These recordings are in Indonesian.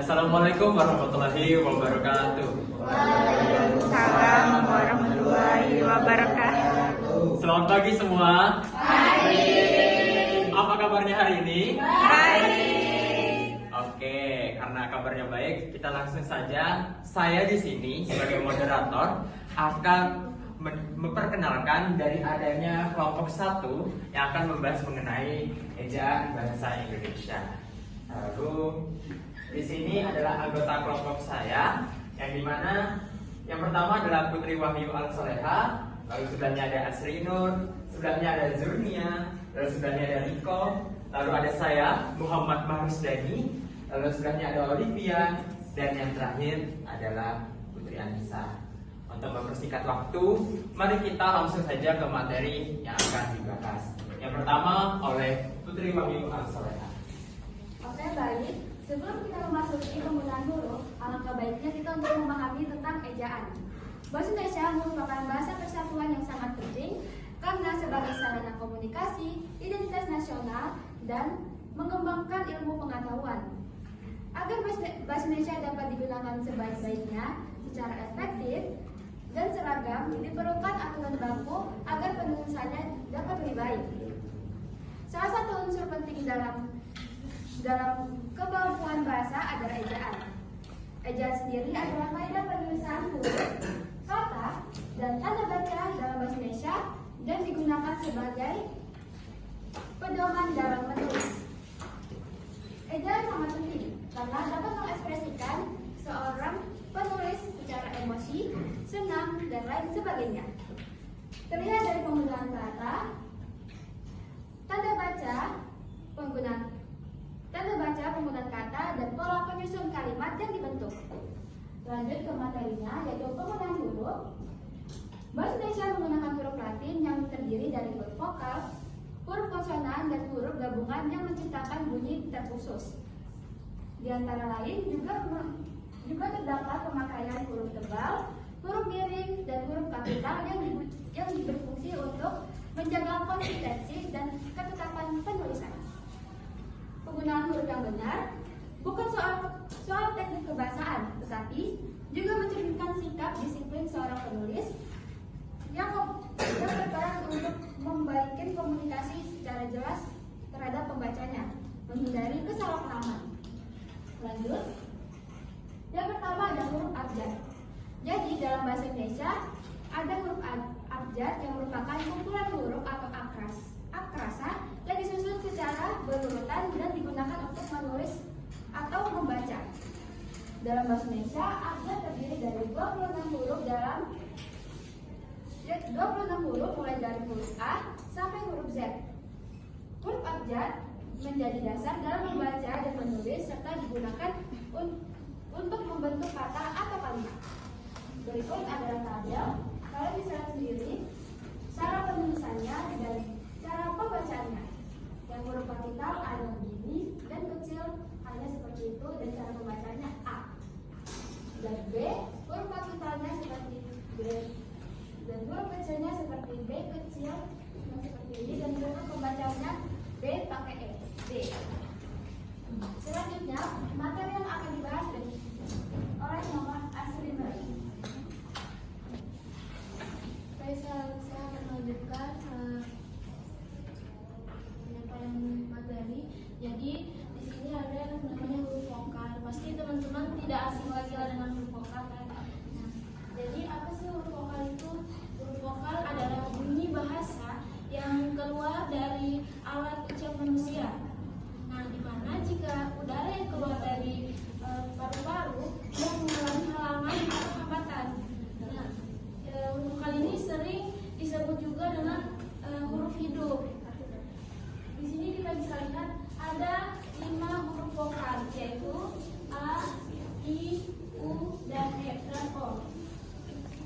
Assalamualaikum warahmatullahi wabarakatuh. Waalaikumsalam warahmatullahi wabarakatuh. Selamat pagi semua. Baik. Apa kabarnya hari ini? Baik. Oke, karena kabarnya baik, kita langsung saja. Saya di sini sebagai moderator akan memperkenalkan dari adanya kelompok 1 yang akan membahas mengenai ejaan bahasa Indonesia. Lalu di sini adalah anggota kelompok saya, yang dimana yang pertama adalah Putri Wahyu Al-Soleha, lalu sebelahnya ada Asri Nur, sebelahnya ada Zurnia, lalu sebelahnya ada Riko, lalu ada saya Muhammad Mahrusdani, lalu sebelahnya ada Olivia, dan yang terakhir adalah Putri Anissa. Untuk mempersingkat waktu, mari kita langsung saja ke materi yang akan dibahas. Yang pertama oleh Putri Wahyu Al-Soleha. Oke, baik. Sebelum kita memasuki penggunaan huruf, alangkah baiknya kita untuk memahami tentang ejaan. Bahasa Indonesia merupakan bahasa persatuan yang sangat penting karena sebagai sarana komunikasi, identitas nasional, dan mengembangkan ilmu pengetahuan. Agar bahasa Indonesia dapat digunakan sebaik-baiknya, secara efektif dan seragam, diperlukan aturan baku agar penulisannya dapat lebih baik. Salah satu unsur penting dalam kemampuan bahasa adalah ejaan. Ejaan sendiri adalah kaidah penulisan huruf, kata, dan tanda baca dalam bahasa Indonesia dan digunakan sebagai pedoman dalam menulis. Ejaan sangat penting karena dapat mengekspresikan seorang penulis secara emosi, senang, dan lain sebagainya. Terlihat dari penggunaan kata, tanda baca, penggunaan kata, dan pola penyusun kalimat yang dibentuk. Lanjut ke materinya, yaitu penggunaan huruf. Bahasa Indonesia menggunakan huruf Latin yang terdiri dari huruf vokal, huruf konsonan, dan huruf gabungan yang menciptakan bunyi terkhusus. Di antara lain juga terdapat pemakaian huruf tebal, huruf miring, dan huruf kapital yang berfungsi untuk menjaga konsistensi dan ketetapan penulisan. Penggunaan huruf yang benar bukan soal teknik kebahasaan, tetapi juga mencerminkan sikap disiplin seorang penulis yang berperan untuk membaikkan komunikasi secara jelas terhadap pembacanya, menghindari kesalahpahaman. Lanjut, yang pertama ada huruf abjad. Jadi dalam bahasa Indonesia ada huruf abjad yang merupakan kumpulan huruf atau akrasa yang disusun secara berurutan dan digunakan untuk menulis atau membaca. Dalam bahasa Indonesia, abjad terdiri dari 26 huruf mulai dari huruf A sampai huruf Z. Huruf abjad menjadi dasar dalam membaca dan menulis serta digunakan untuk membentuk kata atau kalimat. Berikut adalah tabel. Kalian bisa lihat sendiri cara penulisannya dan cara pembacaannya. Yang huruf kapital ada begini dan kecil hanya seperti itu, dan cara pembacanya A. Dan B, huruf kapitalnya seperti B, dan huruf kecilnya seperti B kecil yang seperti ini, dan huruf pembacanya B pakai E, D. Selanjutnya, materi yang akan dibahas oleh Muhammad Asri Nur. Saya akan melanjutkan penyampaian materi. Jadi di sini ada yang namanya huruf vokal. Pasti teman-teman tidak asing lagi lah dengan huruf vokal kan? Nah, jadi apa sih huruf vokal itu? Huruf vokal adalah bunyi bahasa yang keluar dari alat ucap manusia. Nah, di mana jika udara yang keluar dari paru-paru yang mengalami halangan atau hambatan. Nah, huruf vokal ini sering disebut juga dengan huruf hidup. Di sini kita bisa lihat ada 5 huruf vokal, yaitu A, I, U, dan E dan O.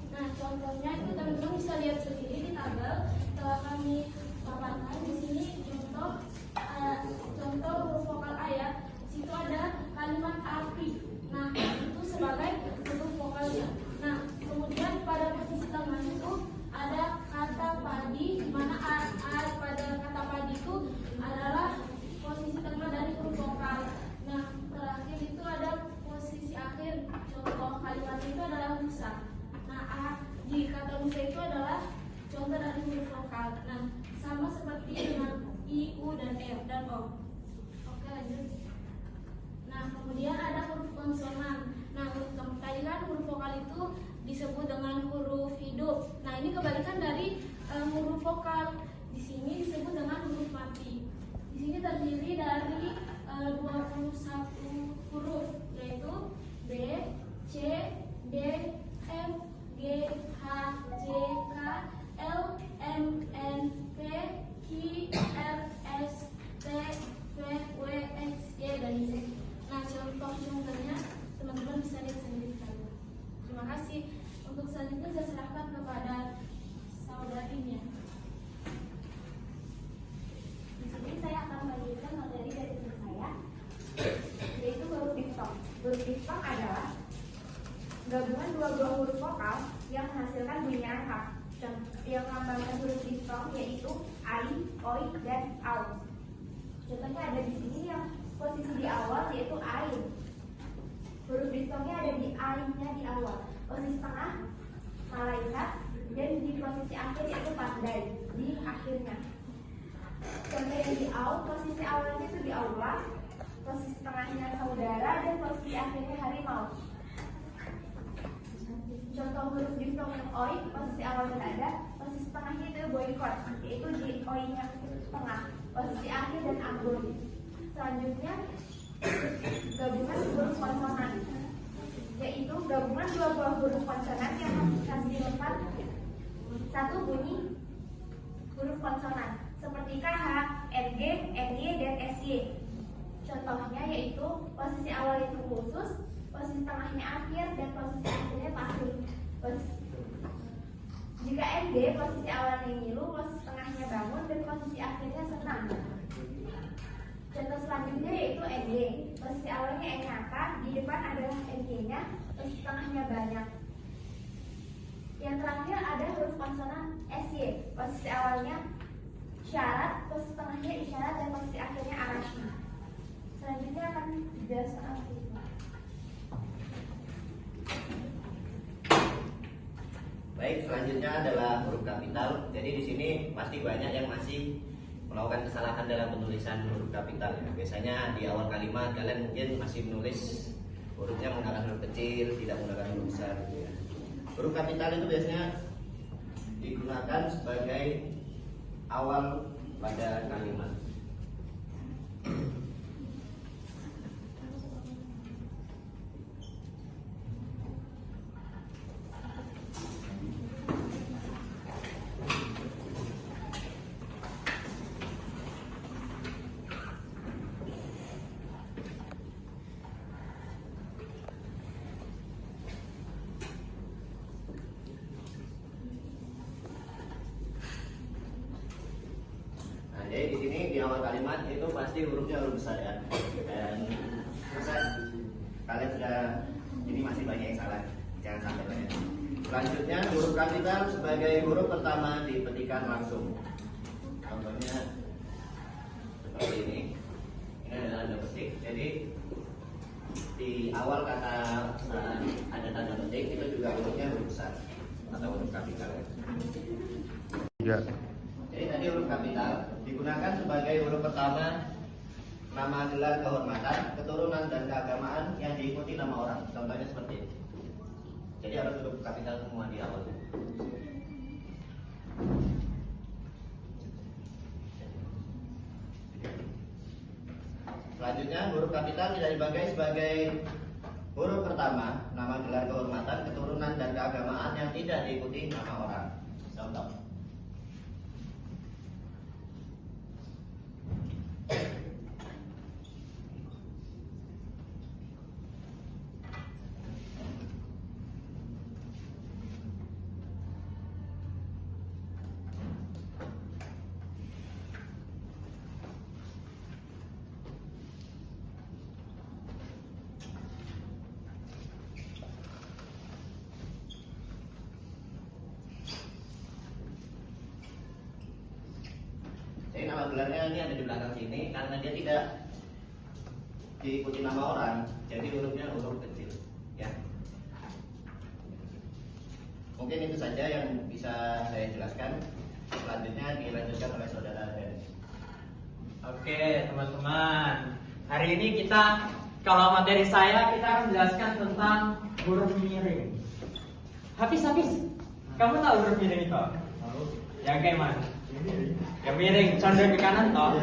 Nah, contohnya itu teman-teman bisa lihat sendiri di tabel telah kami paparkan. Di sini contoh huruf vokal A ya. Di situ ada kalimat api. Nah, itu sebagai huruf vokalnya. Nah, kemudian pada posisi tengah itu ada kata padi, di mana A pada kata padi itu adalah posisi tengah dari huruf vokal. Nah, terakhir itu ada sama seperti dengan I, U, dan E dan O. Oke, lanjut. Nah, kemudian ada huruf konsonan. Nah, tadi kan huruf vokal itu disebut dengan huruf hidup. Nah, ini kebalikan dari huruf vokal. Di sini disebut dengan huruf mati. Di sini terdiri dari 21 huruf, yaitu B, C, D, F, G, H, J, K, L, M, N, P, Q, R, S, T, V, W, X, Y, dan Z. Nah, contoh-contohnya teman-teman bisa lihat sendiri saja. Terima kasih. Untuk selanjutnya saya serahkan kepada saudarinya. Di sini saya akan melanjutkan materi dari teman saya, yaitu huruf diftong. Huruf diftong adalah gabungan dua buah huruf vokal yang menghasilkan bunyi rangkap. Yang melambangkan huruf diftong yaitu ai, oi, dan au. Contohnya ada di sini yang posisi di awal yaitu ai. Huruf diftongnya ada di ai-nya di awal. Posisi tengah malaikat, dan di posisi akhir yaitu pandai di akhirnya. Contoh yang di au, posisi awalnya itu di aula, posisi tengahnya saudara, dan posisi akhirnya harimau. Contoh huruf diftong yang oi, posisi awalnya tidak ada, posisi tengahnya itu boykot, yaitu di oi-nya tengah, posisi akhir dan ambon. Selanjutnya gabungan huruf konsonan, yaitu gabungan dua buah huruf konsonan yang menghasilkan satu bunyi huruf konsonan seperti KH, NG, NY, dan SY. Contohnya yaitu posisi awal itu khusus, posisi tengahnya akhir, dan posisi akhirnya pahing. Jika NG, posisi awalnya ngilu, posisi tengahnya bangun, dan posisi akhirnya senang. Contoh selanjutnya yaitu NG. Posisi awalnya enyata, di depan adalah NG-nya, posisi tengahnya banyak. Yang terakhir ada huruf konsonan SY. Posisi awalnya syarat, posisi tengahnya isyarat, dan posisi akhirnya arasy. Selanjutnya akan dijelaskan algoritma. Baik, selanjutnya adalah huruf kapital. Jadi di sini pasti banyak yang masih melakukan kesalahan dalam penulisan huruf kapital. Biasanya di awal kalimat kalian mungkin masih menulis hurufnya menggunakan huruf kecil, tidak menggunakan huruf besar. Gitu ya. Huruf kapital itu biasanya digunakan sebagai awal pada kalimat. Jadi di sini di awal kalimat itu pasti hurufnya huruf besar ya. Dan kalian sudah ini masih banyak yang salah, jangan sampai banyak. Selanjutnya huruf kapital sebagai huruf pertama dipetikan langsung. Contohnya seperti ini. Ini adalah tanda petik. Jadi di awal kata ada tanda petik itu juga hurufnya huruf besar atau huruf kapital. Ya. Jadi tadi huruf kapital digunakan sebagai huruf pertama nama gelar kehormatan, keturunan dan keagamaan yang diikuti nama orang. Contohnya seperti ini. Jadi harus huruf kapital semua di awal. Selanjutnya huruf kapital tidak dibagi sebagai huruf pertama nama gelar kehormatan, keturunan dan keagamaan yang tidak diikuti nama orang. Contoh. Jadi nama gelarnya ini ada di belakang sini karena dia tidak diikuti nama orang, jadi hurufnya huruf kecil, ya. Mungkin itu saja yang bisa saya jelaskan. Selanjutnya dilanjutkan oleh saudara. Oke, teman-teman. Hari ini kalau materi saya, kita akan menjelaskan tentang huruf miring. Hafiz. Kamu tahu huruf miring itu? Tahu. Yang kayak mana? Yang miring, condong ke kanan toh.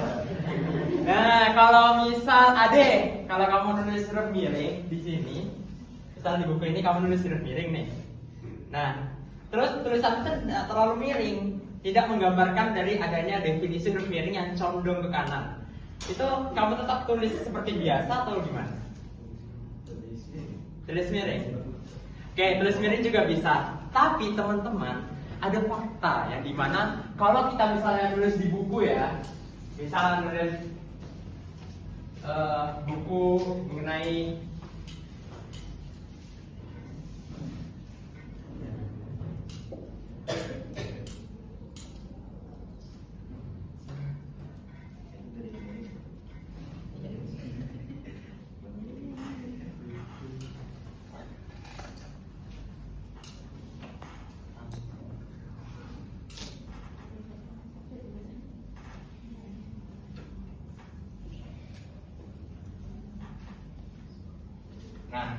Nah, kalau misal kalau kamu nulis huruf miring di sini, misal di buku ini kamu nulis huruf miring nih. Nah, terus tulisan itu tidak terlalu miring, tidak menggambarkan dari adanya definisi huruf miring yang condong ke kanan. Itu kamu tetap tulis seperti biasa atau gimana? Tulis miring. Oke, tulis miring juga bisa. Tapi teman-teman, ada fakta yang dimana kalau kita misalnya nulis di buku ya, misalnya nulis buku mengenai Nah,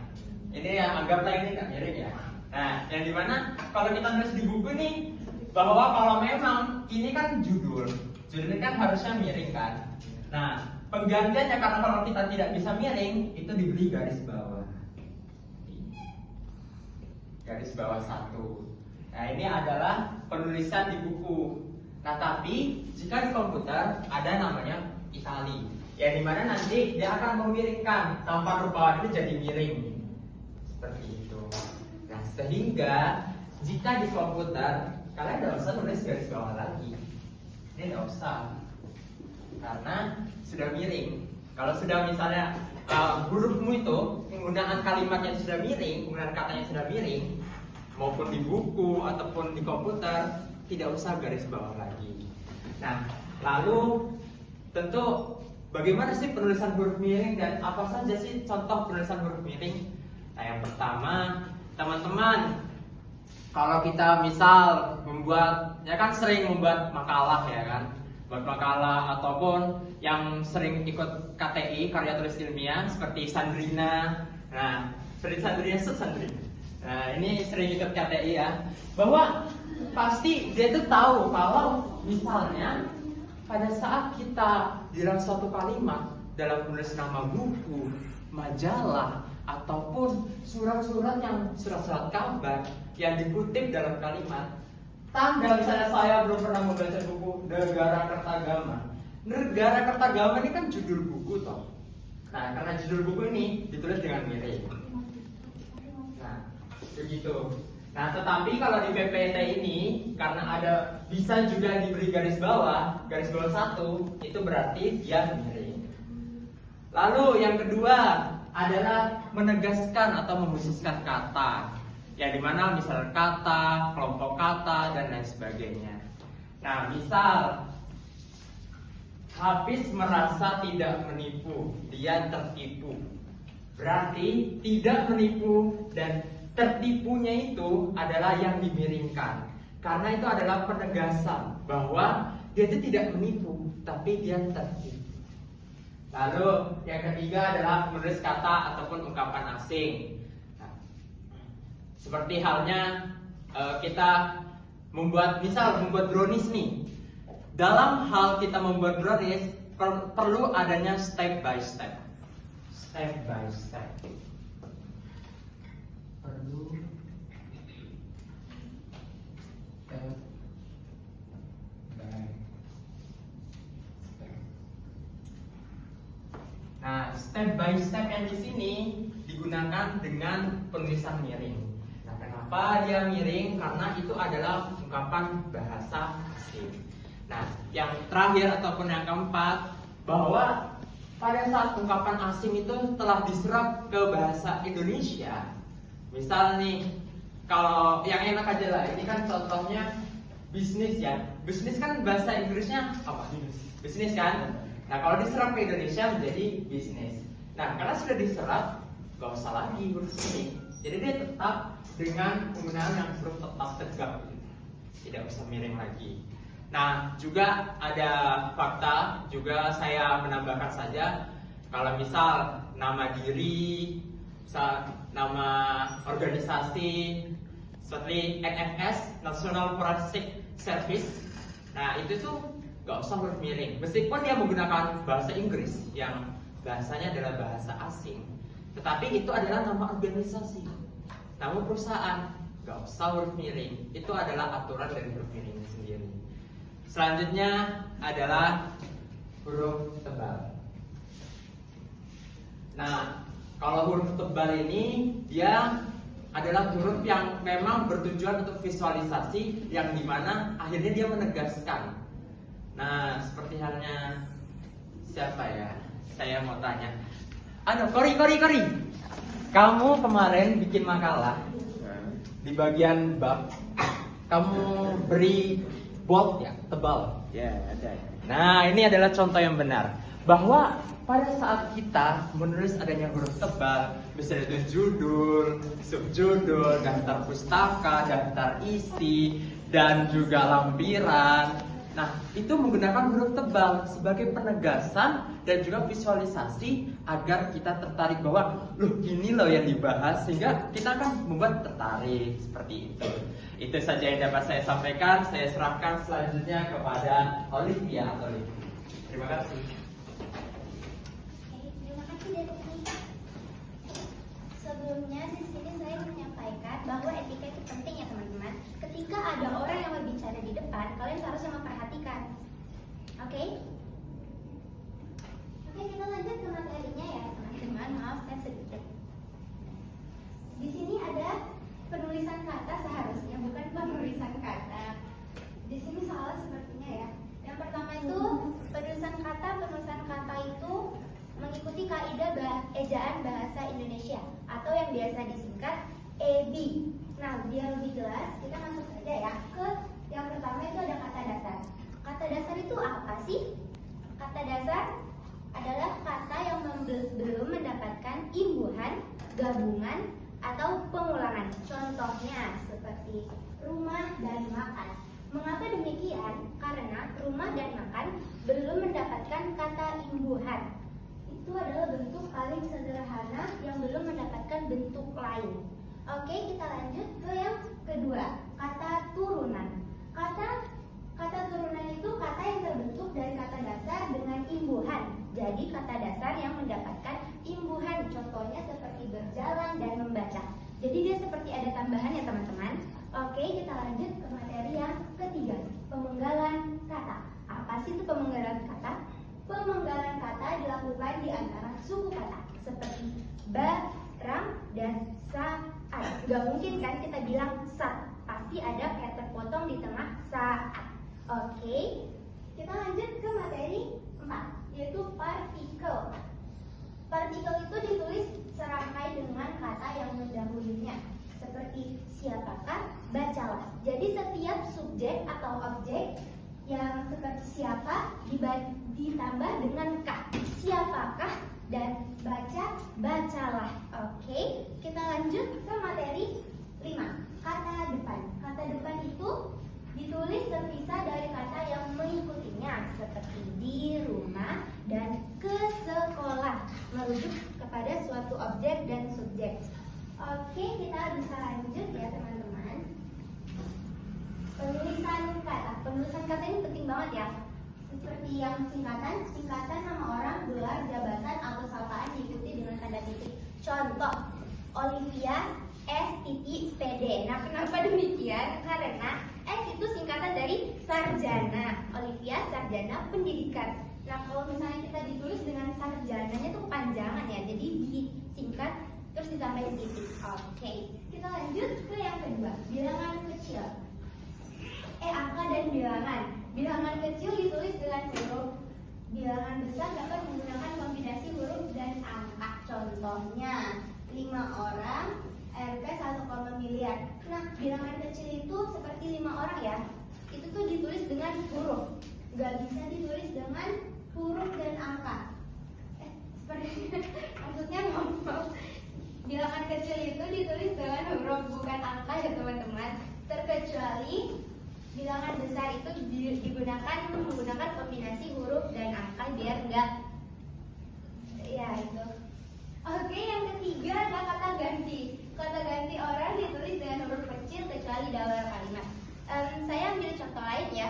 ini yang anggaplah ini nggak miring ya. Nah, yang dimana kalau kita nulis di buku ini bahwa kalau memang ini kan judul ini kan harusnya miring kan. Nah, penggantiannya karena kalau kita tidak bisa miring itu diberi garis bawah. Garis bawah 1. Nah, ini adalah penulisan di buku. Nah, tapi jika di komputer ada namanya itali. Ya dimana nanti dia akan memiringkan tanpa huruf bawah itu jadi miring seperti itu. Nah sehingga jika di komputer kalian tidak usah nulis garis bawah lagi, ini tidak usah karena sudah miring. Kalau sudah misalnya hurufmu itu penggunaan kalimatnya sudah miring, penggunaan katanya sudah miring, maupun di buku ataupun di komputer tidak usah garis bawah lagi. Nah lalu tentu bagaimana sih penulisan huruf miring dan apa saja sih contoh penulisan huruf miring? Nah, yang pertama, teman-teman, kalau kita misal ya kan sering membuat makalah ya kan, buat makalah ataupun yang sering ikut KTI karya tulis ilmiah seperti Sandrina. Nah, seperti Sandrina. Nah, ini sering ikut KTI ya, bahwa pasti dia tuh tahu kalau misalnya pada saat kita di dalam suatu kalimat dalam menulis nama buku, majalah ataupun surat-surat kabar yang dikutip dalam kalimat, tanda misalnya saya belum pernah membaca buku Negara Kertagama. Negara Kertagama ini kan judul buku toh. Nah, karena judul buku ini ditulis dengan miring. Nah, begitu. Nah, tetapi kalau di PPT ini karena bisa juga diberi garis bawah 1, itu berarti dia miring. Lalu yang kedua adalah menegaskan atau mengkhususkan kata. Ya dimana misal kata, kelompok kata dan lain sebagainya. Nah, misal Hafiz merasa tidak menipu, dia tertipu. Berarti tidak menipu dan tertipunya itu adalah yang dimiringkan. Karena itu adalah penegasan bahwa dia itu tidak menipu, tapi dia tertipu. Lalu yang ketiga adalah menulis kata ataupun ungkapan asing. Nah, seperti halnya kita membuat brownies nih. Dalam hal kita membuat brownies perlu adanya step by step. Step by step. Nah, step by step yang di sini digunakan dengan penulisan miring. Nah, kenapa dia miring? Karena itu adalah ungkapan bahasa asing. Nah, yang terakhir ataupun yang keempat, bahwa pada saat ungkapan asing itu telah diserap ke bahasa Indonesia. Misal nih, kalau yang enak aja lah, ini kan contohnya bisnis ya. Bisnis kan bahasa Inggrisnya apa? Bisnis kan? Nah, kalau diserap ke Indonesia menjadi bisnis. Nah, karena sudah diserap, gak usah lagi huruf ini. Jadi dia tetap dengan penggunaan yang huruf tetap tegak, tidak usah miring lagi. Nah, juga ada fakta, juga saya menambahkan saja, kalau misal nama diri, misal nama organisasi seperti NFS, National Forensic Service, nah itu tuh gak usah huruf miring, meskipun dia menggunakan bahasa Inggris yang bahasanya adalah bahasa asing, tetapi itu adalah nama organisasi, nama perusahaan, gak usah huruf miring. Itu adalah aturan dari huruf miring sendiri. Selanjutnya adalah huruf tebal. Nah, kalau huruf tebal ini dia adalah huruf yang memang bertujuan untuk visualisasi, yang dimana akhirnya dia menegaskan. Nah, seperti halnya siapa ya? Saya mau tanya. Kori. Kamu kemarin bikin makalah di bagian bab, kamu beri bold ya, tebal. Ya, ada. Nah, ini adalah contoh yang benar bahwa pada saat kita menulis adanya huruf tebal, misalnya itu judul, subjudul, daftar pustaka, daftar isi, dan juga lampiran. Nah, itu menggunakan huruf tebal sebagai penegasan dan juga visualisasi agar kita tertarik bahwa loh ini loh yang dibahas, sehingga kita akan membuat tertarik seperti itu. Itu saja yang dapat saya sampaikan. Saya serahkan selanjutnya kepada Olivia. Terima kasih. Terima kasih Devi. Sebelumnya di sini saya menyampaikan bahwa etika itu penting ya teman-teman. Ketika ada orang yang berbicara di depan, kalian seharusnya memperhatikan. Oke, kita lanjut ke materinya ya teman-teman. Maaf saya sedikit. Di sini ada penulisan kata seharusnya, bukan penulisan kata. Di sini salah sepertinya ya. Yang pertama itu penulisan kata itu mengikuti kaidah ejaan bahasa Indonesia atau yang biasa disingkat EB. Nah, biar lebih jelas, kita masuk saja ya ke yang pertama itu ada kata dasar. Kata dasar itu apa sih? Kata dasar adalah kata yang belum mendapatkan imbuhan, gabungan, atau pengulangan. Contohnya seperti rumah dan makan. Mengapa demikian? Karena rumah dan makan belum mendapatkan kata imbuhan. Itu adalah bentuk paling sederhana yang belum mendapatkan bentuk lain. Oke, kita lanjut ke yang kedua, kata turunan. Kata turunan itu kata yang terbentuk dari kata dasar dengan imbuhan. Jadi kata dasar yang mendapatkan imbuhan, contohnya seperti berjalan dan membaca. Jadi dia seperti ada tambahan ya teman-teman. Oke, kita lanjut ke materi yang ketiga, pemenggalan kata. Apa sih itu pemenggalan kata? Pemenggalan kata dilakukan di antara suku kata seperti barang dan saat. Gak mungkin kan kita bilang saat, pasti ada kayak terpotong di tengah saat. Oke, kita lanjut ke materi 4, yaitu partikel. Partikel itu ditulis serangkai dengan kata yang mendahulunya, seperti siapakah, bacalah. Jadi setiap subjek atau objek yang seperti siapa ditambah dengan kah, siapakah, dan bacalah. Oke, kita lanjut ke materi 5, kata depan. Kata depan itu ditulis terpisah dari kata yang mengikutinya, seperti di rumah dan ke sekolah, merujuk kepada suatu objek dan subjek. Oke, kita bisa lanjut ya teman-teman. Penulisan kata ini penting banget ya. Seperti yang singkatan nama orang, gelar, jabatan, atau sapaan diikuti dengan tanda titik. Contoh, Olivia S.PD. Nah, kenapa demikian? Karena S itu singkatan dari sarjana. Olivia sarjana pendidikan. Nah, kalau misalnya kita ditulis dengan sarjananya itu kepanjangan ya, jadi disingkat terus ditambahin titik. Oke, kita lanjut ke yang kedua, bilangan kecil. Angka dan bilangan. Bilangan kecil ditulis dengan huruf. Bilangan besar dapat menggunakan kombinasi huruf dan angka. Contohnya 5 orang, RP 1, miliar. Nah, bilangan kecil itu seperti 5 orang ya. Itu tuh ditulis dengan huruf. Gak bisa ditulis dengan huruf dan angka. Maksudnya ngomong. Bilangan kecil itu ditulis dengan huruf bukan angka ya teman-teman. Terkecuali bilangan besar itu digunakan menggunakan kombinasi huruf dan angka biar enggak ya itu. Oke, yang ketiga ada kata ganti. Kata ganti orang ditulis dengan huruf kecil kecuali di awal kalimat. Saya ambil contoh lain ya.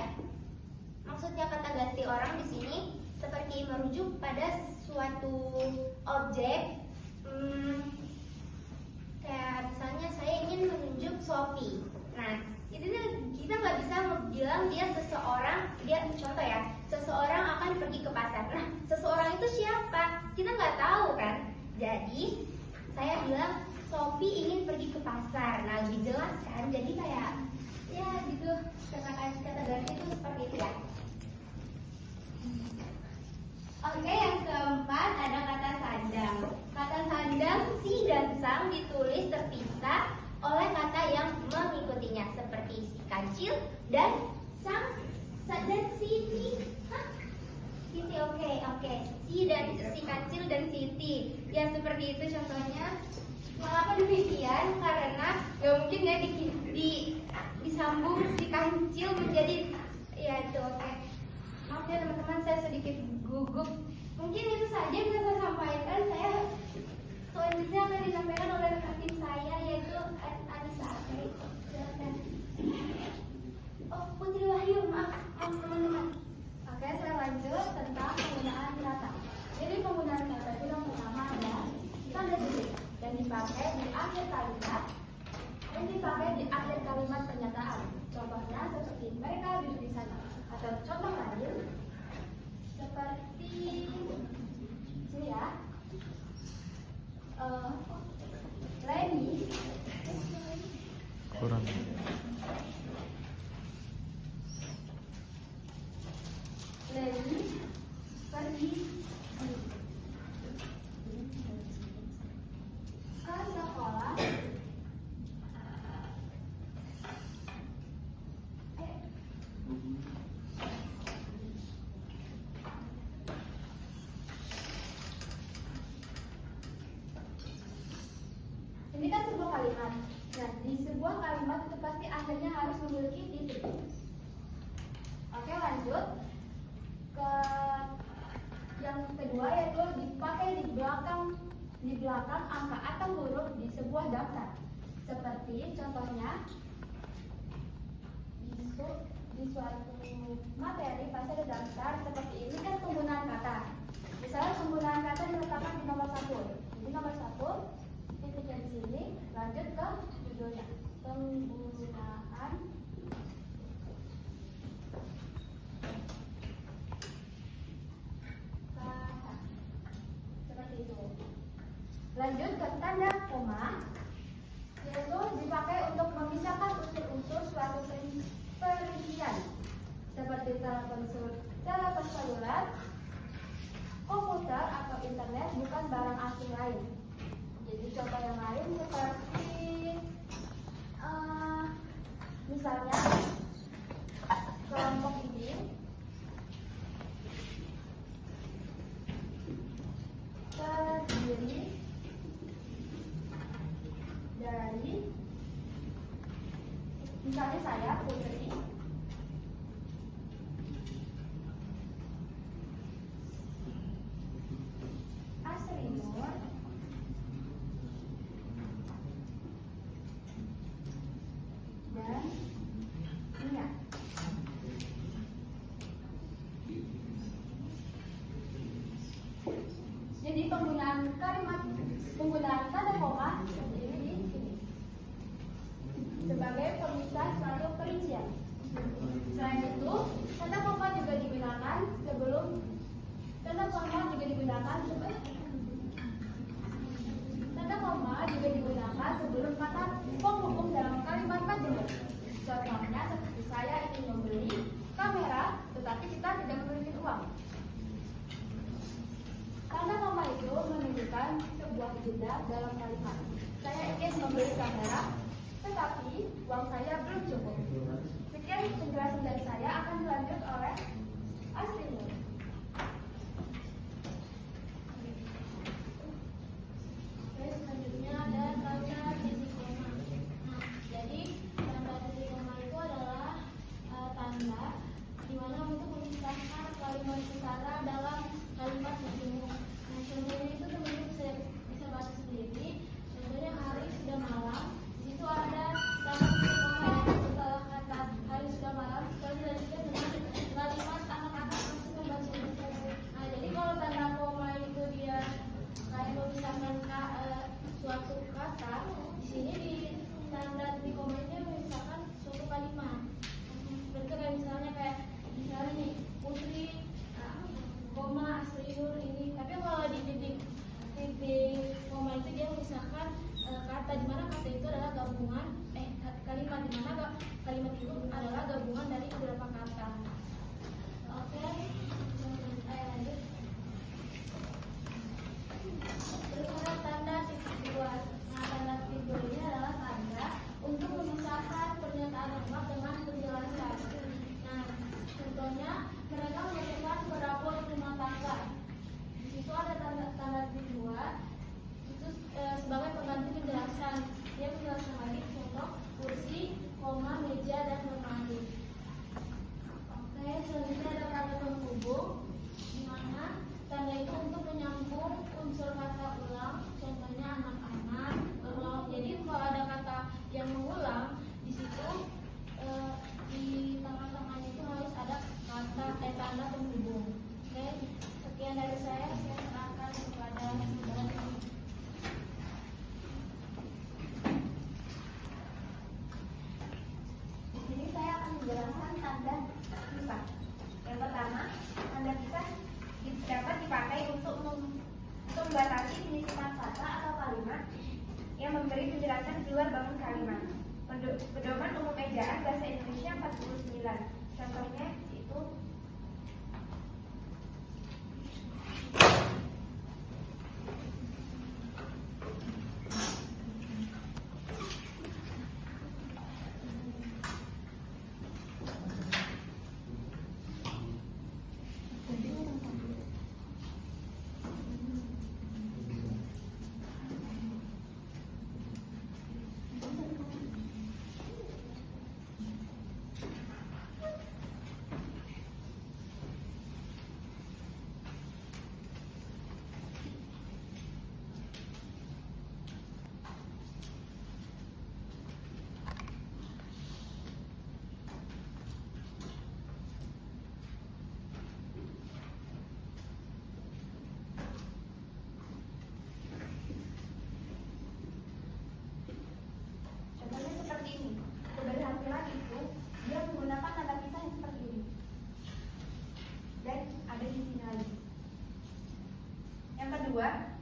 Maksudnya kata ganti orang di sini seperti merujuk pada suatu objek. Kayak misalnya saya ingin menunjuk Shopee. Nah, itu kita nggak bisa bilang dia seseorang, dia contoh ya, seseorang akan pergi ke pasar. Nah, seseorang itu siapa? Kita nggak tahu kan. Jadi saya bilang Shopee ingin pergi ke pasar. Nah, lebih jelas kan. Jadi kayak ya gitu, kata ganti itu seperti itu ya. Oke, yang keempat ada kata sandang. Kata sandang si dan sang ditulis terpisah oleh kata yang mengikutinya seperti si kancil dan sang dan Siti. Siti, oke. Si kancil dan Siti. Ya seperti itu contohnya. Mengapa demikian? Karena ya mungkin ya disambung si kancil menjadi ya itu oke. Maaf ya teman-teman, saya sedikit gugup. Mungkin itu saja yang bisa saya sampaikan. Saya selanjutnya akan disampaikan oleh rekan tim saya yaitu Anissa. Silakan. Oh, Putri Wahyu, maaf teman-teman. Oke, saya lanjut tentang penggunaan kata. Jadi penggunaan kata itu yang pertama adalah tanda titik dan dipakai di akhir kalimat dan dipakai di akhir kalimat pernyataan. Contohnya seperti mereka duduk di sana. Atau contoh lain seperti ini ya. Lenny kurang. Lenny pergi ke sekolah. Ini kan sebuah kalimat. Nah, di sebuah kalimat itu pasti akhirnya harus memiliki titik. Oke, lanjut ke yang kedua yaitu dipakai di belakang angka atau huruf di sebuah daftar. Seperti contohnya di suatu materi pasti ada daftar seperti ini kan penggunaan kata. Misalnya penggunaan kata diletakkan di nomor 1. Jadi nomor 1 titiknya di sini, lanjut ke judulnya penggunaan kata seperti itu. Lanjut ke tanda koma, yaitu dipakai untuk memisahkan unsur-unsur suatu perincian seperti telepon seluler, komputer atau internet bukan barang asing lain. Jadi contoh yang lain seperti misalnya kelompok ini terdiri dari misalnya saya Putri, Asrinur, dan Nia. Jadi penggunaan tanda koma berdiri di sini sebagai pemisah suatu perincian. Selain itu, tanda koma juga digunakan sebelum kata penghubung dalam kalimat majemuk. Contohnya seperti saya ingin membeli kamera, tetapi kita tidak memiliki uang. Tanda koma itu menunjukkan sebuah jeda dalam kalimat. Saya ingin membeli kamera, tetapi uang saya belum cukup. Sekian penjelasan dari saya, akan dilanjut oleh Asrinur. Selanjutnya ada tanda titik koma. Nah, jadi tanda titik koma itu adalah secara dalam kalimat berjumlah. Nah, contohnya itu teman-teman bisa baca sendiri. Contohnya hari sudah malam. Di situ ada setelah kata hari sudah malam, setelah dilanjutkan dengan kalimat anak-anak masih membaca buku. Nah, jadi kalau tanda koma itu dia kayak memisahkan suatu kata, di sini di tanda di koma ini memisahkan suatu kalimat. Seperti kayak misalnya nih Putri, koma Asriul ini. Tapi kalau di titik koma itu dia memisahkan kata, di mana kata itu adalah gabungan kalimat, di mana kalimat itu adalah gabungan dari beberapa kata. Oke, lanjut. Terus ada tanda titik dua. Nah, tanda titik dua ini adalah tanda untuk memisahkan pernyataan lengkap dengan penjelasan. Nah, contohnya mereka menyebutkan berapa rumah tangga. Di situ ada tanda titik dua itu sebagai pengganti penjelasan. Dia menjelaskan lagi contoh kursi, koma, meja, dan lemari. Oke, selanjutnya ada tanda penghubung, di mana tanda itu untuk menyambung unsur kata ulang. Contohnya anak-anak. Jadi kalau ada kata yang mengulang, di situ di tengah-tengahnya itu harus ada tanda penghubung. Oke, sekian dari saya serahkan kepada saudara. Di sini saya akan menjelaskan tanda pisah. Yang pertama, tanda pisah dapat dipakai untuk membatasi penyisipan kata atau kalimat yang memberi penjelasan di luar bangun kalimat. Pedoman umum ejaan bahasa Indonesia 49. Contohnya itu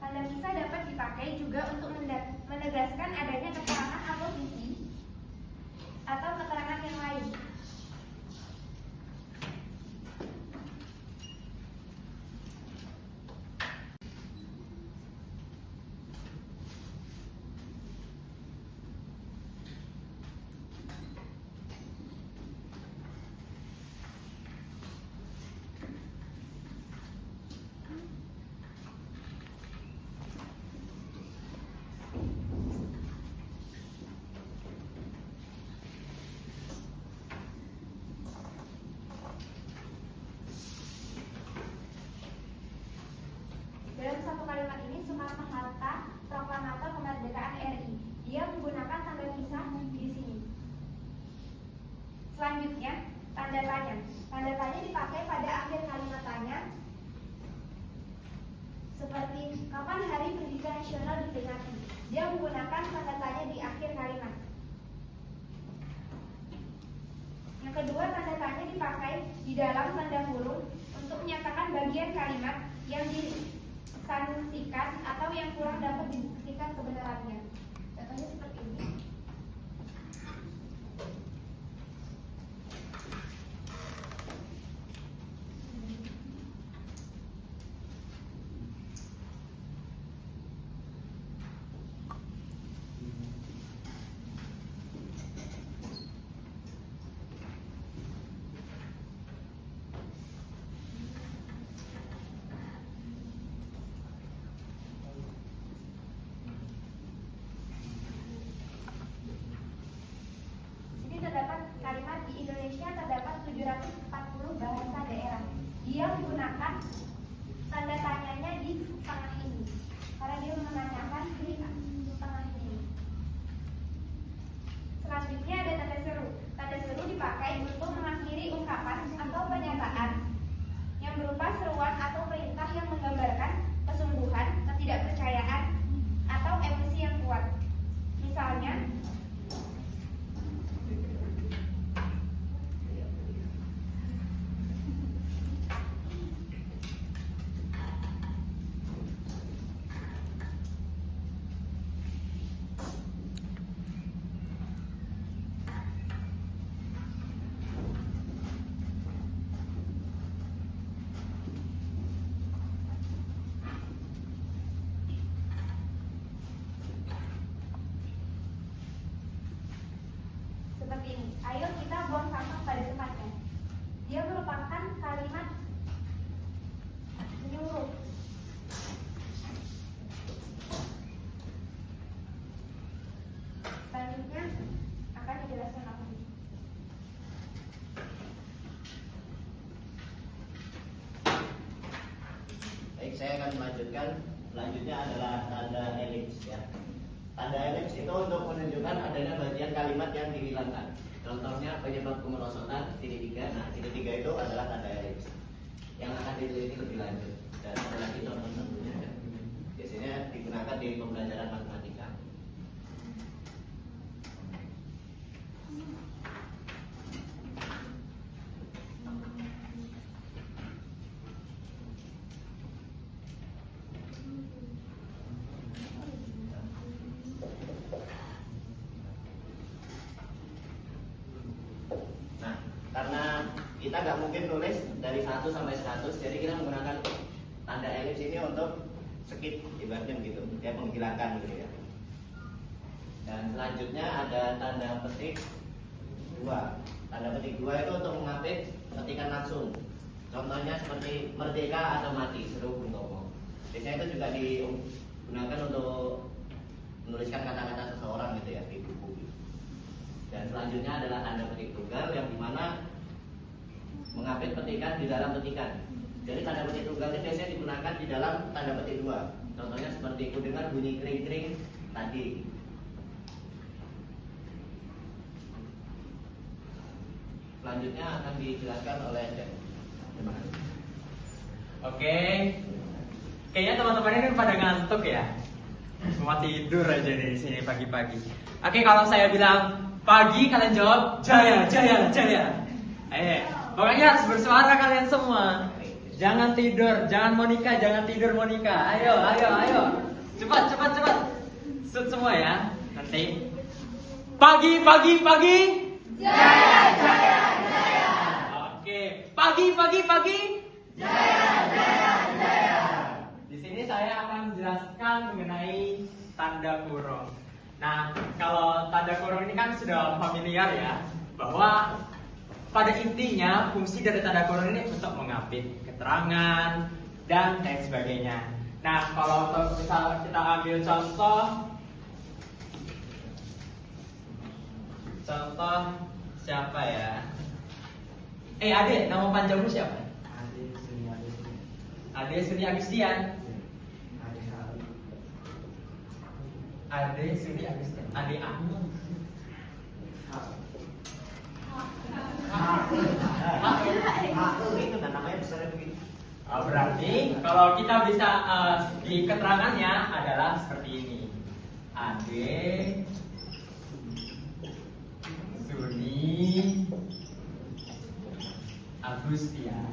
tanda pisah dapat dipakai juga untuk menegaskan adanya keterangan atau visi atau keterangan yang lain. Dalam satu kalimat ini, Soekarno-Hatta, proklamator kemerdekaan RI, dia menggunakan tanda pisah di sini. Selanjutnya, tanda tanya. Tanda tanya dipakai pada akhir kalimat tanya, seperti kapan Hari Pendidikan Nasional diperingati. Dia menggunakan tanda tanya di akhir kalimat. Yang kedua, tanda tanya dipakai di dalam tanda kurung untuk menyatakan bagian kalimat yang disangsikan atau yang kurang dapat dibuktikan kebenarannya. Contohnya seperti ini. tanda tanyanya di tengah ini, karena dia menanyakan di tengah ini. Selanjutnya ada tanda seru. Tanda seru dipakai untuk mengakhiri ungkapan atau pernyataan yang berupa seruan atau perintah yang menggambarkan kesungguhan, ketidakpercayaan, atau emosi yang kuat. Misalnya, seperti ini. Ayo kita buang sampah pada tempatnya. Dia merupakan kalimat menyuruh. Selanjutnya akan dijelaskan lagi. Baik, saya akan melanjutkan. Selanjutnya adalah tanda elips ya. Tanda elips itu untuk menunjukkan adanya bagian kalimat yang dihilangkan. Contohnya penyebab kemerosotan titik 3. Nah, titik 3 itu adalah tanda elips yang akan diteliti lebih lanjut. Dan ada lagi contoh tentunya. Biasanya digunakan di pembelajaran matematika. Nah, karena kita nggak mungkin nulis dari 1 sampai 100, jadi kita menggunakan tanda elips ini untuk skip, ibaratnya gitu, dia menghilangkan gitu ya. Dan selanjutnya ada tanda petik 2. Tanda petik 2 itu untuk mengapit ketikan langsung. Contohnya seperti merdeka atau mati, seru Bung Tomo. Biasanya itu juga digunakan untuk menuliskan kata-kata seseorang gitu ya di buku. Dan selanjutnya adalah tanda petik tunggal yang dimana mengapit petikan di dalam petikan. Jadi tanda petik tunggal ini biasanya digunakan di dalam tanda petik 2. Contohnya seperti ku dengar bunyi kring-kring tadi. Selanjutnya akan dijelaskan oleh Jen. Terima kasih. Oke. Kayaknya teman-teman ini pada ngantuk ya. Semua tidur aja nih di sini pagi-pagi. Oke, kalau saya bilang pagi, kalian jawab jaya, jaya, jaya. Pokoknya harus bersuara kalian semua. Jangan tidur, jangan Monica, jangan tidur Monica. Ayo, ayo, ayo. Cepat, cepat, cepat. Semua ya. Nanti. Pagi, pagi, pagi. Jaya, jaya, jaya. Oke. Pagi, pagi, pagi. Jaya, jaya, jaya. Di sini saya akan menjelaskan mengenai tanda kurung. Nah, kalau tanda kurung ini kan sudah familiar ya, bahwa pada intinya fungsi dari tanda kurung ini untuk mengapit keterangan dan lain sebagainya. Nah, kalau misal kita ambil contoh siapa ya? Ade, nama panjangmu siapa? Ade Suni Agustian. Ade Suni Agustian. Ade Ahmad. Itu dan namanya besarnya begitu. Berarti kalau kita bisa di keterangannya adalah seperti ini. Ade Suni Agustian.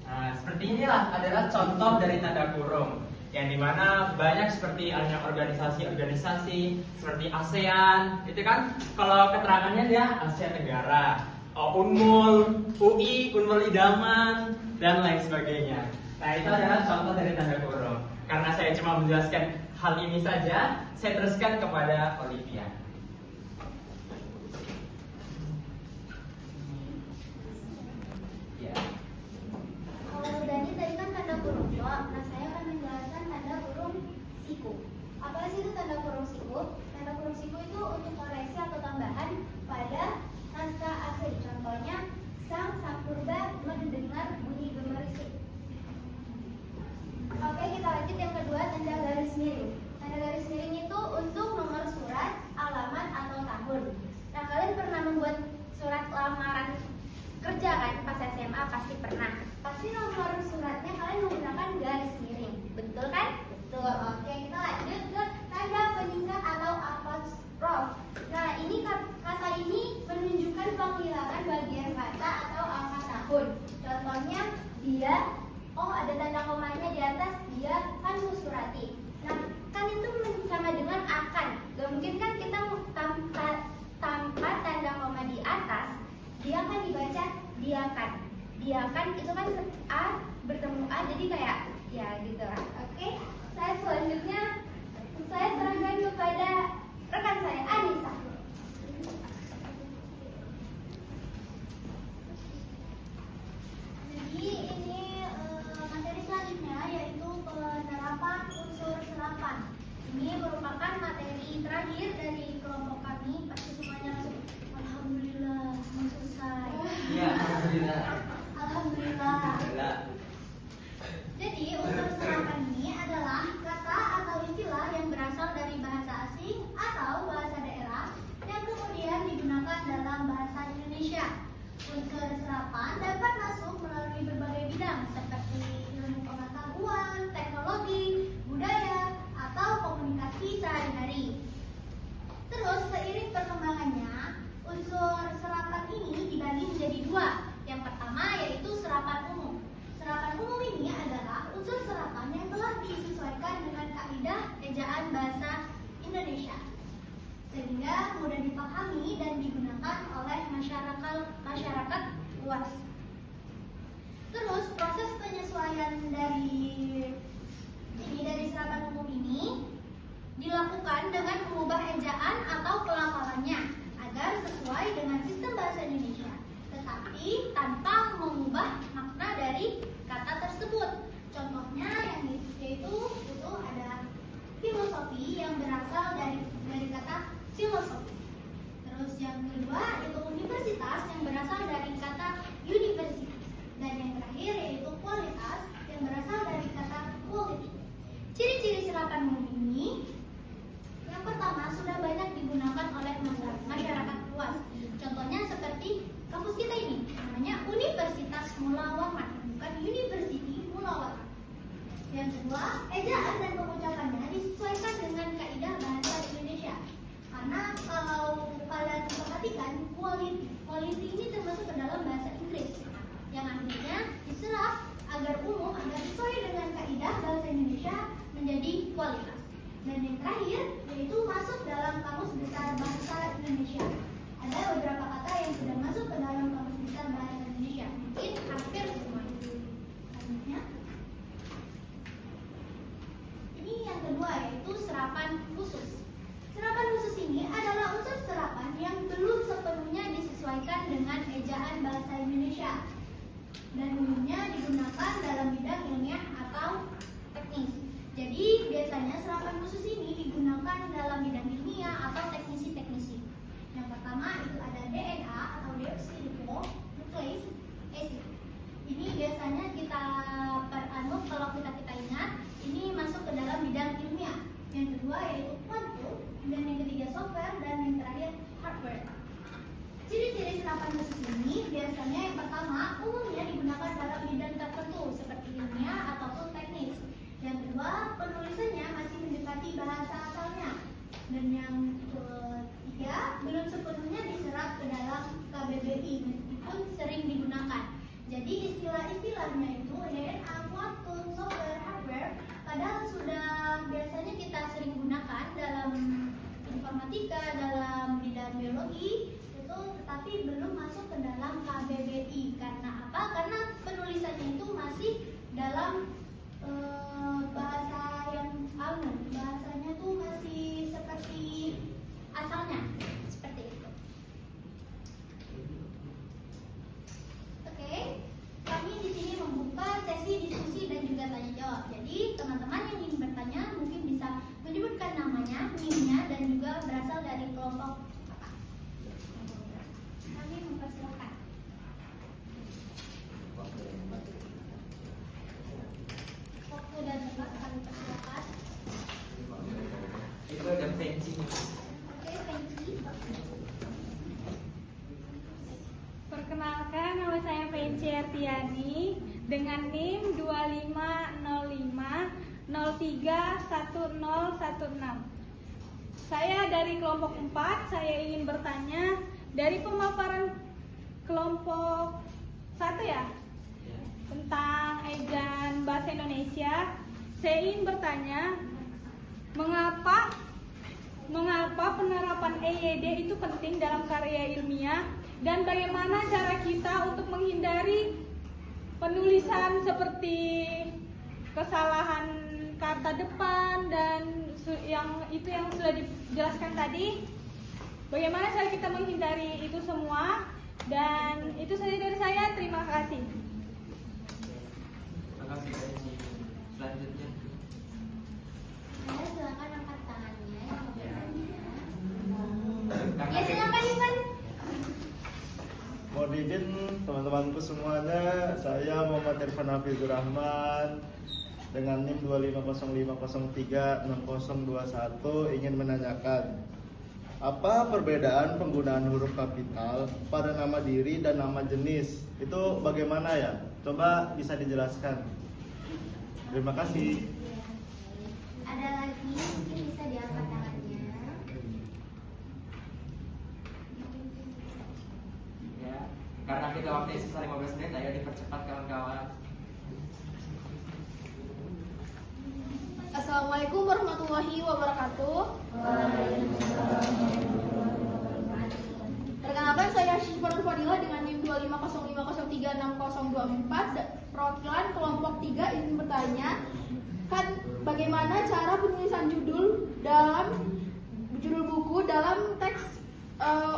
Nah, seperti inilah adalah contoh dari tanda kurung yang dimana banyak seperti halnya organisasi-organisasi seperti ASEAN, itu kan kalau keterangannya dia Asia Tenggara, Unmul, UI, Unmul Idaman, dan lain sebagainya. Nah, itu adalah contoh dari tanda kurung. Karena saya cuma menjelaskan hal ini saja, saya teruskan kepada Olivia. Ya. Kalau Dani tadi kan tanda kurung Pak. Nah, saya akan menjelaskan tanda kurung siku. Apa sih itu tanda kurung siku? Tanda kurung siku itu untuk koreksi atau tambahan pada naskah asli kerja kan, pas SMA pasti pernah. Pasti nomor suratnya kalian menggunakan garis miring, betul kan? Betul. Oke, kita lanjut ke tanda peningkat atau apostrof. Nah, ini kata ini menunjukkan penghilangan bagian kata atau angka tahun. Contohnya dia, oh ada tanda komanya di atas, dia kan Surati. Nah, kan itu sama dengan akan. Gak mungkin kan kita tanpa tanda koma di atas, dia kan dibaca diakan. Diakan itu kan A bertemu A, jadi kayak ya gitu lah. Oke, saya selanjutnya saya serahkan kepada rekan saya Anissa. Jadi ini materi selanjutnya yaitu penerapan unsur serapan. Ini merupakan materi terakhir dari kelompok kami. Pasti semuanya langsung alhamdulillah mau selesai. Iya, alhamdulillah. Alhamdulillah. Alhamdulillah. Jadi unsur serapan ini adalah kata atau istilah yang berasal dari bahasa asing atau bahasa daerah yang kemudian digunakan dalam bahasa Indonesia. Unsur serapan dapat masuk melalui berbagai bidang seperti ilmu pengetahuan, teknologi, budaya, atau komunikasi sehari-hari. Terus seiring perkembangannya, unsur serapan ini dibagi menjadi dua. Yang pertama yaitu serapan umum. Serapan umum ini adalah unsur serapan yang telah disesuaikan dengan kaidah ejaan bahasa Indonesia, sehingga mudah dipahami dan digunakan oleh masyarakat luas. Terus proses penyesuaian dari serapan umum ini dilakukan dengan mengubah ejaan atau pelafalannya agar sesuai dengan sistem bahasa Indonesia, tetapi tanpa mengubah makna dari kata tersebut. Contohnya yang yaitu itu ada filosofi yang berasal dari kata filosofi. Terus yang kedua itu universitas yang berasal dari kata universitas. Dan yang terakhir yaitu kualitas yang berasal dari kata quality. Ciri-ciri serapan umum ini yang pertama sudah banyak digunakan oleh masyarakat luas. Contohnya seperti kampus kita ini namanya Universitas Mula Warman, bukan University Mula Warman. Yang kedua, ejaan dan pengucapannya disesuaikan dengan kaidah bahasa Indonesia. Karena kalau kalian perhatikan quality ini termasuk ke dalam bahasa Inggris yang akhirnya diserap agar umum agar sesuai dengan kaidah bahasa Indonesia menjadi kualitas. Dan yang terakhir yaitu masuk dalam kamus besar bahasa Indonesia. Ada beberapa kata yang sudah masuk ke dalam kamus besar bahasa Indonesia, mungkin hampir semua. Selanjutnya, ini yang kedua yaitu serapan khusus. Serapan khusus ini adalah unsur serapan yang belum sepenuhnya disesuaikan dengan ejaan bahasa Indonesia dan umumnya digunakan dalam bidang ilmiah atau teknis. Jadi biasanya serapan khusus ini digunakan dalam bidang ilmiah atau teknisi-teknisi. Yang pertama itu ada DNA atau deoxyribonucleic acid. Ini biasanya kalau kita ingat, ini masuk ke dalam bidang ilmiah. Yang kedua yaitu quantum, dan yang ketiga software, dan yang terakhir hardware. Ciri-ciri serapan khusus ini biasanya yang pertama umumnya digunakan dalam bidang tertentu seperti ilmiah ataupun teknis. Yang kedua, penulisannya masih mendekati bahasa asalnya. Dan yang ketiga, belum sepenuhnya diserap ke dalam KBBI meskipun sering digunakan. Jadi istilah-istilahnya itu DNA, quantum, software, hardware, padahal sudah biasanya kita sering gunakan dalam informatika, dalam bidang biologi, itu tetapi belum masuk ke dalam KBBI. Karena apa? Karena penulisannya itu masih dalam bahasa yang bahasanya tuh masih seperti asalnya, seperti itu. Oke, kami di sini membuka sesi diskusi dan juga tanya jawab. Jadi teman-teman yang ingin bertanya mungkin bisa menyebutkan namanya, NIM-nya, dan juga berasal dari kelompok apa. Kami mempersilahkan. Waktu dan tempat kami persilakan. Itu ada penci. Oke, thank you. Perkenalkan, nama saya Syartiani dengan NIM 2505031016. Saya dari kelompok 4, saya ingin bertanya dari pemaparan kelompok 1 ya, tentang ejaan bahasa Indonesia. Saya ingin bertanya, mengapa penerapan EYD itu penting dalam karya ilmiah, dan bagaimana cara kita untuk menghindari penulisan seperti kesalahan kata depan dan yang sudah dijelaskan tadi. Bagaimana cara kita menghindari itu semua? Dan itu saja dari saya. Terima kasih. Terima kasih. Selanjutnya. Anda silakan angkat tangannya. Karena Ya silakan Ivan. Mohon izin teman-temanku semuanya, saya Muhammad Irfan Hafizur Rahman dengan NIM 2505036021 ingin menanyakan, apa perbedaan penggunaan huruf kapital pada nama diri dan nama jenis? Itu bagaimana ya? Coba bisa dijelaskan. Terima kasih. Ada lagi mungkin bisa diangkat tangannya. Ya, karena kita waktu sisa 15 menit, ayo dipercepat kawan-kawan. Assalamualaikum warahmatullahi wabarakatuh. Perkenalkan, saya Syifa Fadila dengan NIM 2505036024, perwakilan kelompok 3 ingin bertanya, kan bagaimana cara penulisan judul buku dalam teks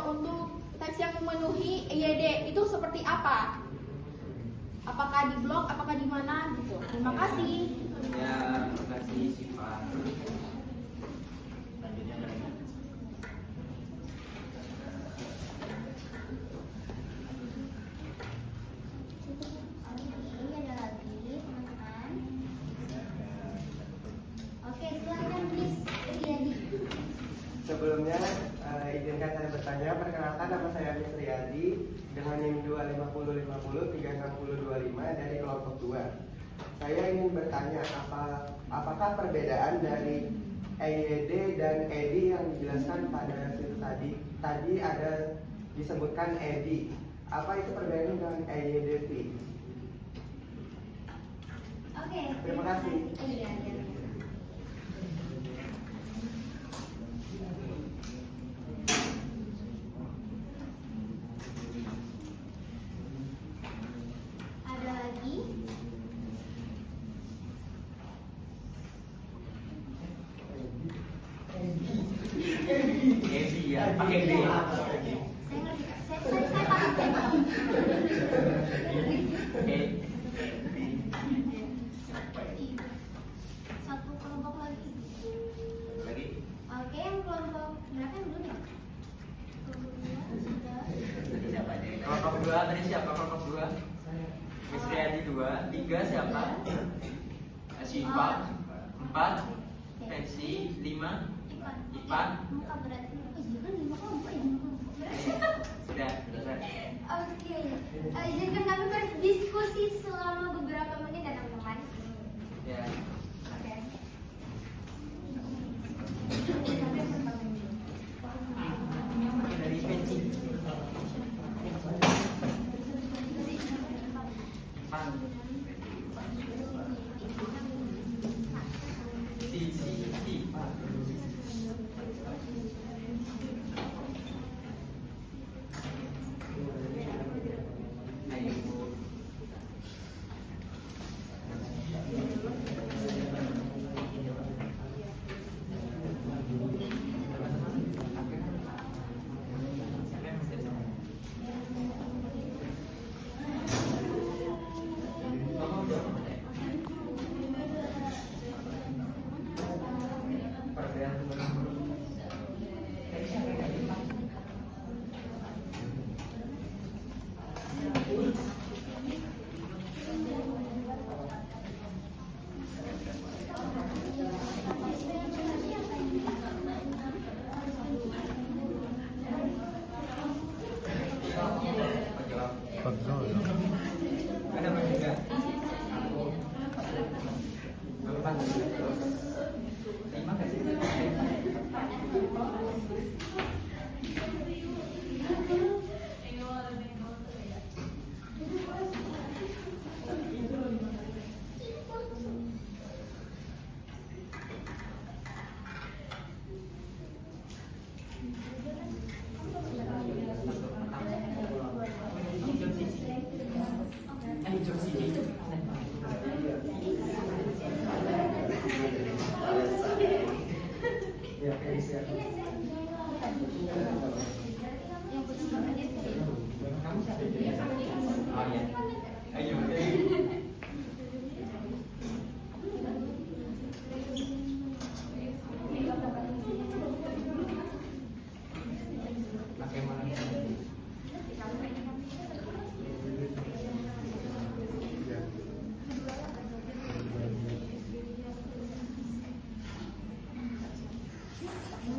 untuk teks yang memenuhi EYD itu seperti apa? Apakah di blog, apakah di mana gitu? Terima kasih. Ya, terima kasih Syifa. Selanjutnya dari Ini ada lagi teman-teman. Oke, silakan please Riyadi. Sebelumnya, izinkan saya bertanya. Perkenalkan, nama saya Miss Riyadi dengan NIM 2505036025 dari kelompok 2. Saya ingin bertanya, apakah perbedaan dari EYD dan EDI yang dijelaskan pada slide tadi? Tadi ada disebutkan EDI. Apa itu perbedaan dengan EYD? Oke, Terima kasih. Iya. Ada lagi? Ebi ya, pakai D. Saya ngerti, Kak. Saya paham. Satu kelompok lagi. lagi. Oke, yang kelompok berapa yang belum ya? Kelompok 2 sudah. Tadi siapa aja? Kelompok 2 tadi siapa? Kelompok 2. Miss Riyadi 2, 3 siapa? Syifa, 4, Pensi, 5, Ipan. Muka berarti. Oh iya kan 5 kelompok ya? 5 kelompok. Sudah, selesai. Oke, izinkan kami berdiskusi selama beberapa menit ya teman-teman. Ya. Oke. Dari Pensi. Si. Ayo. Fadzol. Terima kasih.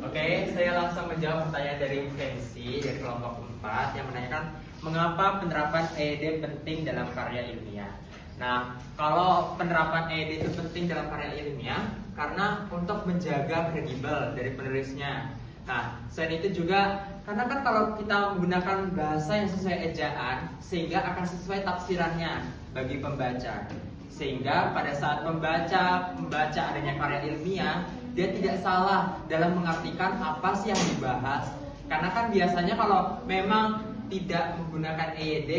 Oke, saya langsung menjawab pertanyaan dari Fancy dari kelompok 4 yang menanyakan mengapa penerapan EED penting dalam karya ilmiah. Nah, kalau penerapan EED itu penting dalam karya ilmiah karena untuk menjaga kredibel dari penulisnya. Nah, selain itu juga karena kan kalau kita menggunakan bahasa yang sesuai ejaan sehingga akan sesuai tafsirannya bagi pembaca. Sehingga pada saat membaca adanya karya ilmiah, dia tidak salah dalam mengartikan apa sih yang dibahas. Karena kan biasanya kalau memang tidak menggunakan EED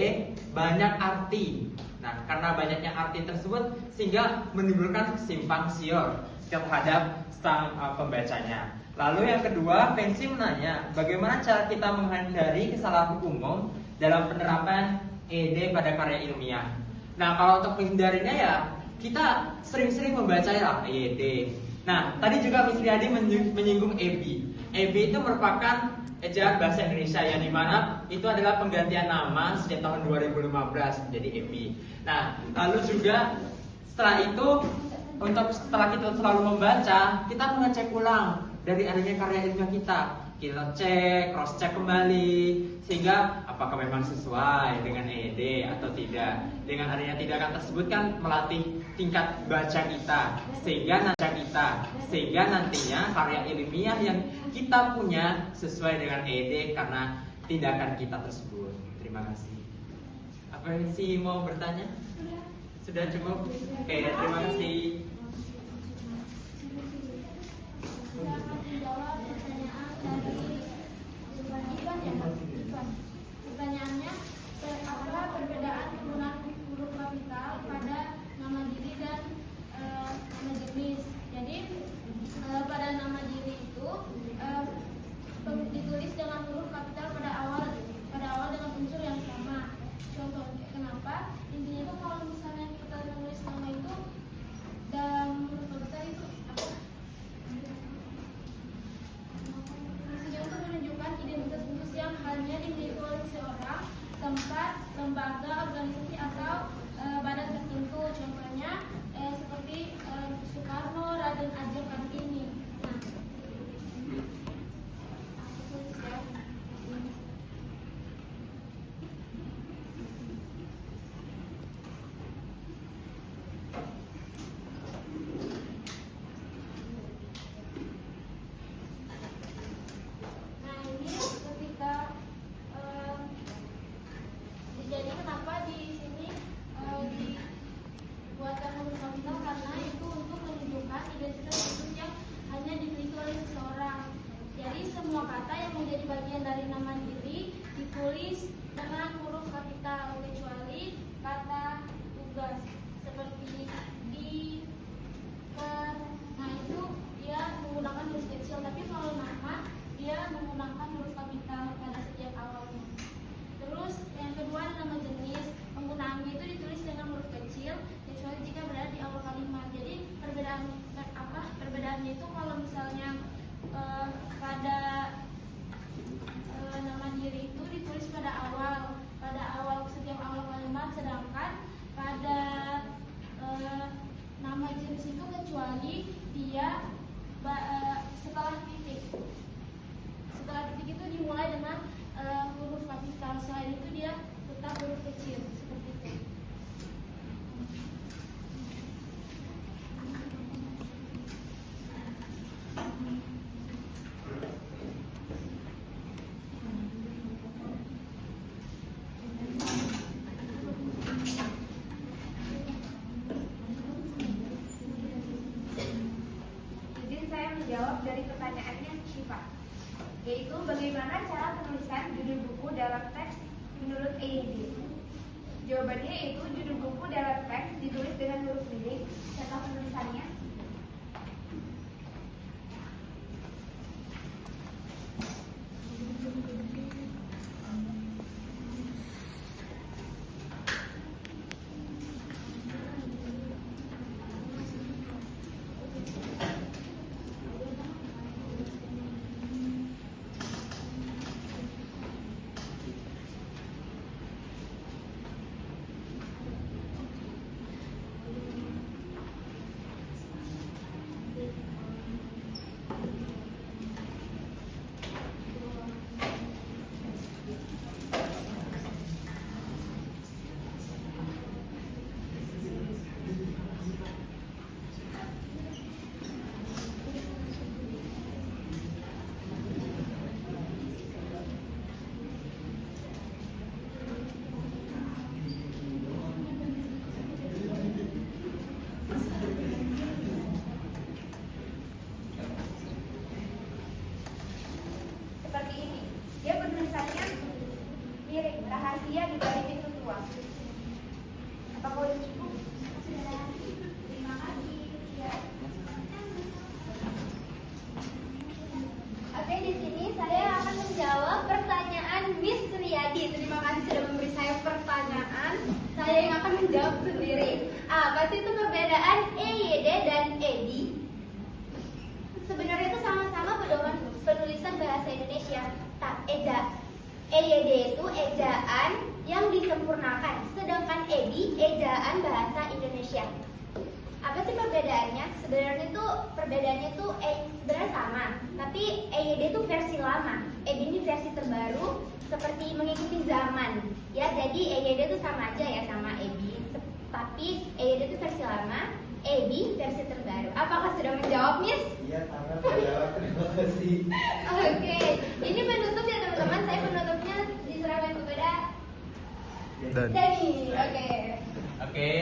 banyak arti. Nah, karena banyaknya arti tersebut sehingga menimbulkan simpang siur terhadap sang pembacanya. Lalu yang kedua, Fancy menanya, bagaimana cara kita menghindari kesalahan umum dalam penerapan EED pada karya ilmiah? Nah, kalau untuk menghindarinya ya kita sering-sering membaca ya EED. Nah, tadi juga Miss Riyadi menyinggung EBI. EBI itu merupakan ejaan bahasa Indonesia yang dimana itu adalah penggantian nama sejak tahun 2015 menjadi EBI. Nah, lalu juga setelah itu setelah kita selalu membaca, kita mengecek ulang dari adanya karya ilmiah kita. Kita cek, cross check kembali sehingga apakah memang sesuai dengan EED atau tidak. Dengan adanya tindakan tersebut kan melatih tingkat baca kita sehingga nantinya karya ilmiah yang kita punya sesuai dengan EED karena tindakan kita tersebut. Terima kasih. Apa sih mau bertanya? Sudah cukup? Oke, terima kasih. Pertanyaannya, apa perbedaan penggunaan huruf kapital pada nama diri dan nama jenis? Jadi pada nama diri itu ditulis dengan huruf kapital pada awal dengan unsur yang sama. Contohnya kenapa? Intinya itu kalau misalnya kita nulis nama itu dan huruf kapital itu apa? Fungsinya untuk menunjukkan identitas yang hanya dimiliki oleh seorang, tempat, lembaga, organisasi atau badan tertentu. Contohnya seperti Soekarno, Raden Ajeng Kartini. Jadi kenapa di sini dibuatkan huruf kapital karena itu untuk menunjukkan identitas khusus yang hanya dimiliki oleh seseorang. Jadi semua kata yang menjadi bagian dari nama diri ditulis dengan huruf kapital kecuali kata tugas seperti di, nah itu dia menggunakan huruf kecil. Tapi kalau nama dia menggunakan huruf kapital pada setiap awalnya. Terus yang kedua ada nama jenis, penggunaannya itu ditulis dengan huruf kecil kecuali jika berada di awal kalimat. Jadi perbedaannya itu kalau misalnya pada nama diri itu ditulis pada awal setiap awal menjawab dari pertanyaannya Syifa, yaitu bagaimana cara penulisan judul buku dalam teks menurut EYD. Jawabannya yaitu judul buku dalam teks ditulis dengan huruf lirik serta penulisannya seperti ini. Dia penulisannya miring, rahasia di balik pintu tua. Apakah udah cukup? Terima kasih. Ya. Oke, di sini saya akan menjawab pertanyaan Miss Riyadi. Terima kasih sudah memberi saya pertanyaan. Saya yang akan menjawab sendiri. Apa sih itu perbedaan EYD dan EDI? Sebenarnya itu sama-sama pedoman penulisan bahasa Indonesia. EYD itu ejaan yang disempurnakan, sedangkan EDI ejaan bahasa Indonesia. Apa sih perbedaannya? Sebenarnya itu perbedaannya itu sebenarnya sama, tapi EYD itu versi lama, EDI ini versi terbaru seperti mengikuti zaman. Ya, jadi EYD itu sama aja ya sama EDI, tapi EYD itu versi lama, EDI versi terbaru. Apakah sudah menjawab, Miss? Iya, sangat menjawab. Terima kasih. Oke, ini penutup ya teman-teman. Saya penutupnya diserahkan kepada Dani. Oke,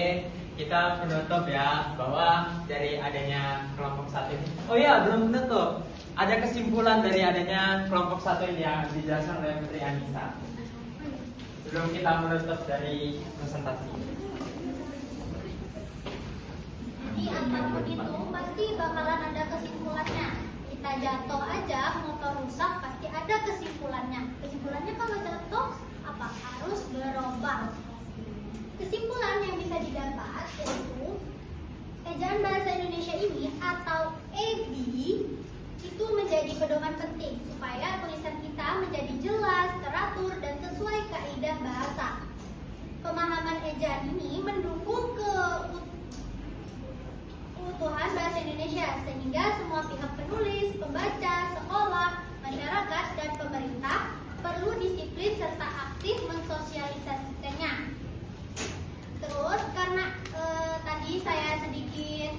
kita penutup ya bahwa dari adanya kelompok satu ini. Oh iya, belum penutup. Ada kesimpulan dari adanya kelompok satu ini yang dijelaskan oleh Putri Anissa. Sebelum kita menutup dari presentasi. Di apapun itu pasti bakalan ada kesimpulannya. Kita jatuh aja, motor rusak, pasti ada kesimpulannya. Kesimpulannya kalau jatuh apa? Harus berubah. Kesimpulan yang bisa didapat yaitu ejaan bahasa Indonesia ini atau EDI itu menjadi pedoman penting supaya tulisan kita menjadi jelas, teratur, dan sesuai kaidah bahasa. Pemahaman ejaan ini mendukung keutuhan bahasa Indonesia sehingga semua pihak penulis, pembaca, sekolah, masyarakat, dan pemerintah perlu disiplin serta aktif mensosialisasikannya. Terus karena tadi saya sedikit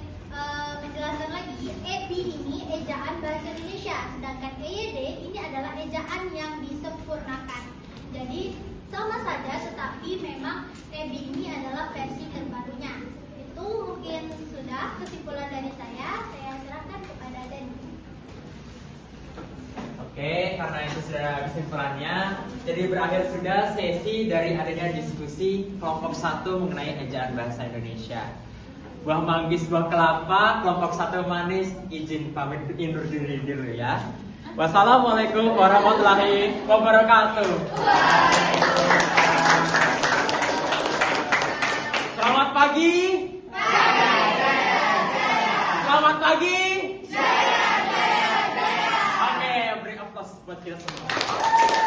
menjelaskan lagi, EDI ini ejaan bahasa Indonesia, sedangkan EYD ini adalah ejaan yang disempurnakan. Jadi sama saja, tetapi memang EDI ini adalah versi terbarunya. Itu mungkin sudah kesimpulan dari saya serahkan kepada Dani. Oke, karena itu sudah kesimpulannya, jadi berakhir sudah sesi dari adanya diskusi kelompok 1 mengenai ejaan bahasa Indonesia. Buah manggis, buah kelapa, kelompok 1 manis, izin pamit undur diri dulu ya. Wassalamualaikum warahmatullahi wabarakatuh. Selamat pagi. Selamat pagi. Oke, beri aplaus buat kita semua.